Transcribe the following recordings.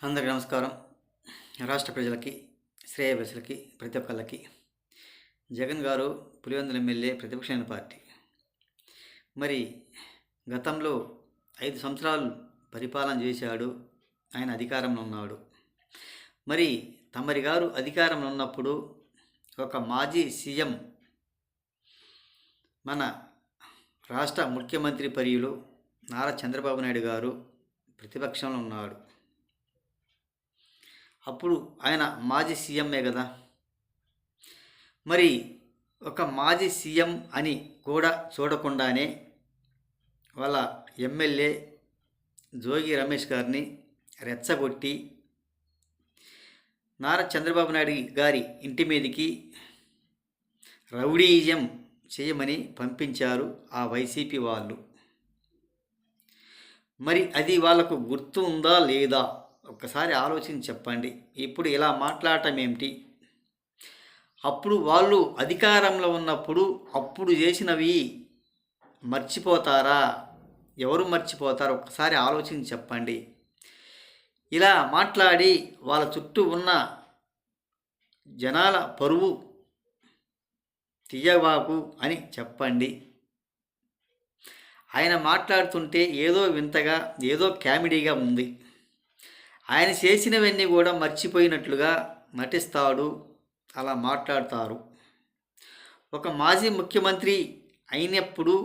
అందరికీ నమస్కారం. రాష్ట్ర ప్రజలకి, శ్రేయోభిలాషులకి, ప్రతి ఒక్కళ్ళకి జగన్ గారు పులివెందుల ఎమ్మెల్యే, ప్రతిపక్షమైన పార్టీ. మరి గతంలో 5 సంవత్సరాలు పరిపాలన చేశాడు. ఆయన అధికారంలో ఉన్నాడు. మరి తమరి గారు అధికారంలో ఉన్నప్పుడు ఒక మాజీ సీఎం, మన రాష్ట్ర ముఖ్యమంత్రి పర్యులు నారా చంద్రబాబు నాయుడు గారు ప్రతిపక్షంలో ఉన్నాడు. అప్పుడు ఆయన మాజీ సీఎంఏ కదా. మరి ఒక మాజీ సీఎం అని కూడా చూడకుండానే వాళ్ళ ఎమ్మెల్యే జోగి రమేష్ గారిని రెచ్చగొట్టి నారా చంద్రబాబు నాయుడు గారి ఇంటి మీదకి రౌడీయిజం చేయమని పంపించారు ఆ వైసీపీ వాళ్ళు. మరి అది వాళ్ళకు గుర్తు ఉందా లేదా ఒక్కసారి ఆలోచించి చెప్పండి. ఇప్పుడు ఇలా మాట్లాడటం ఏమిటి? అప్పుడు వాళ్ళు అధికారంలో ఉన్నప్పుడు అప్పుడు చేసినవి మర్చిపోతారా? ఎవరు మర్చిపోతారు? ఒక్కసారి ఆలోచించి చెప్పండి. ఇలా మాట్లాడి వాళ్ళ చుట్టూ ఉన్న జనాల పరువు తీయబాకు అని చెప్పండి. ఆయన మాట్లాడుతుంటే ఏదో వింతగా, ఏదో కామెడీగా ఉంది. ఆయన చేసినవన్నీ కూడా మర్చిపోయినట్లుగా నటిస్తాడు, అలా మాట్లాడతారు. ఒక మాజీ ముఖ్యమంత్రి అయినప్పుడు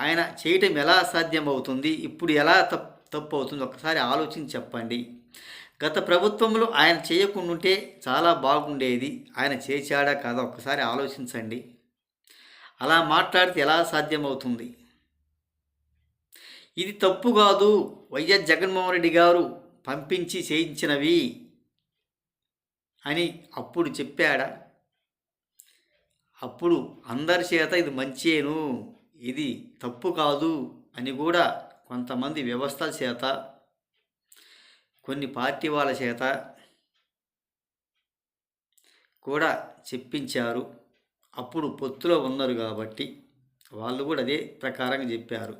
ఆయన చేయటం ఎలా సాధ్యమవుతుంది? ఇప్పుడు ఎలా తప్పు అవుతుంది? ఒకసారి ఆలోచించి చెప్పండి. గత ప్రభుత్వంలో ఆయన చేయకుండాంటే చాలా బాగుండేది. ఆయన చేశాడా కాదా ఒక్కసారి ఆలోచించండి. అలా మాట్లాడితే ఎలా సాధ్యమవుతుంది? ఇది తప్పు కాదు, వైఎస్ జగన్మోహన్ రెడ్డి గారు పంపించి చేయించినవి అని అప్పుడు చెప్పాడా? అప్పుడు అందరి చేత ఇది మంచేను, ఇది తప్పు కాదు అని కూడా కొంతమంది వ్యవస్థల చేత, కొన్ని పార్టీ వాళ్ళ చేత కూడా చెప్పించారు. అప్పుడు పొత్తులో ఉన్నారు కాబట్టి వాళ్ళు కూడా అదే ప్రకారంగా చెప్పారు.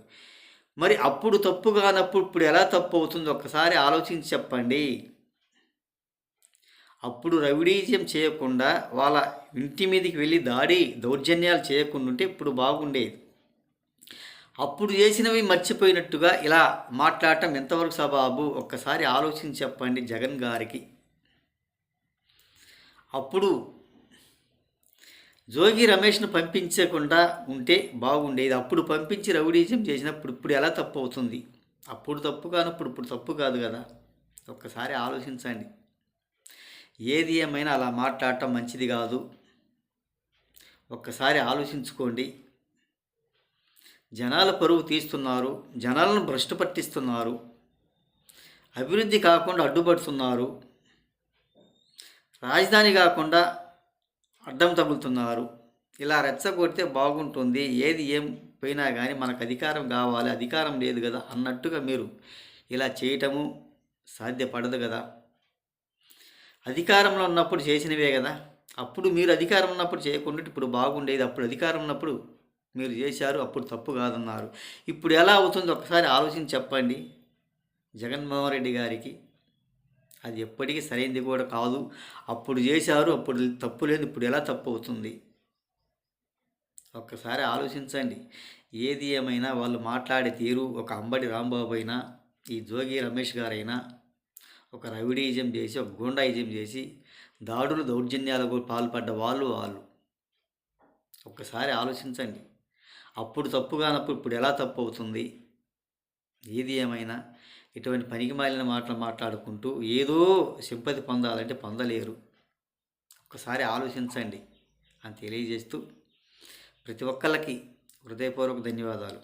మరి అప్పుడు తప్పు కానప్పుడు ఇప్పుడు ఎలా తప్పు అవుతుందో ఒక్కసారి ఆలోచించి చెప్పండి. అప్పుడు రౌడీజం చేయకుండా వాళ్ళ ఇంటి మీదకి వెళ్ళి దౌర్జన్యాలు చేయకుండా ఉంటే ఇప్పుడు బాగుండేది. అప్పుడు చేసినవి మర్చిపోయినట్టుగా ఇలా మాట్లాడటం ఎంతవరకు సబాబు? ఒక్కసారి ఆలోచించి చెప్పండి జగన్ గారికి. అప్పుడు జోగి రమేష్ను పంపించకుండా ఉంటే బాగుండేది. అప్పుడు పంపించి రౌడీజం చేసినప్పుడు ఇప్పుడు ఎలా తప్పు అవుతుంది? అప్పుడు తప్పు కానప్పుడు ఇప్పుడు తప్పు కాదు కదా. ఒక్కసారి ఆలోచించండి. ఏది ఏమైనా అలా మాట్లాడటం మంచిది కాదు. ఒక్కసారి ఆలోచించుకోండి. జనాల పరువు తీస్తున్నారు, జనాలను భ్రష్టు పట్టిస్తున్నారు, అభివృద్ధి కాకుండా అడ్డుపడుతున్నారు, రాజధాని కాకుండా అడ్డం తగులుతున్నారు. ఇలా రెచ్చగొడితే బాగుంటుంది. ఏది ఏం పోయినా కానీ మనకు అధికారం కావాలి, అధికారం లేదు కదా అన్నట్టుగా మీరు ఇలా చేయటము సాధ్యపడదు కదా. అధికారంలో ఉన్నప్పుడు చేసినవే కదా. అప్పుడు మీరు అధికారం ఉన్నప్పుడు చేయకుండా ఇప్పుడు బాగుండేది. అప్పుడు అధికారం ఉన్నప్పుడు మీరు చేశారు, అప్పుడు తప్పు కాదన్నారు. ఇప్పుడు ఎలా అవుతుందో ఒకసారి ఆలోచించి చెప్పండి జగన్మోహన్ రెడ్డి గారికి. అది ఎప్పటికీ సరైనది కూడా కాదు. అప్పుడు చేశారు, అప్పుడు తప్పు లేదు, ఇప్పుడు ఎలా తప్పు అవుతుంది? ఒక్కసారి ఆలోచించండి. ఏది ఏమైనా వాళ్ళు మాట్లాడే తీరు, ఒక అంబటి రాంబాబు అయినా, ఈ జోగి రమేష్ గారైనా ఒక రౌడీయిజం చేసి, ఒక గూండాయిజం చేసి దాడులు దౌర్జన్యాలకు పాల్పడ్డ వాళ్ళు. ఒక్కసారి ఆలోచించండి. అప్పుడు తప్పు కానప్పుడు ఇప్పుడు ఎలా తప్పు అవుతుంది? ఏది ఏమైనా ఇటువంటి పనికి మాలిన మాటలు మాట్లాడుకుంటూ ఏదో సింపతి పొందాలంటే పొందలేరు. ఒక్కసారి ఆలోచించండి అని తెలియజేస్తూ ప్రతి ఒక్కళ్ళకి హృదయపూర్వక ధన్యవాదాలు.